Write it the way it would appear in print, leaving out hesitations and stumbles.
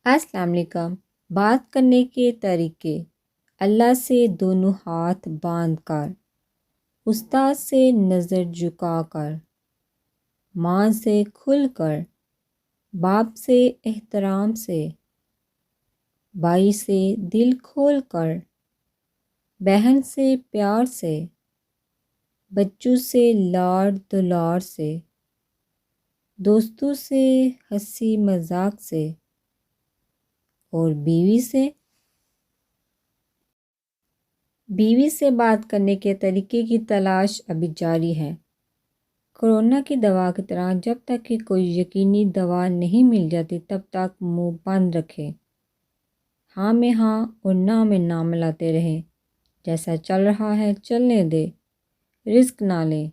السلام علیکم۔ بات کرنے کے طریقے: اللہ سے دونوں ہاتھ باندھ کر، استاد سے نظر جھکا کر، ماں سے کھل کر، باپ سے احترام سے، بھائی سے دل کھول کر، بہن سے پیار سے، بچوں سے لاڈ دلار سے، دوستوں سے ہنسی مذاق سے، اور بیوی سے بات کرنے کے طریقے کی تلاش ابھی جاری ہے۔ کورونا کی دوا کی طرح جب تک کہ کوئی یقینی دوا نہیں مل جاتی تب تک منہ بند رکھیں، ہاں میں ہاں اور نہ میں نہ ملاتے رہیں، جیسا چل رہا ہے چلنے دے، رسک نہ لیں،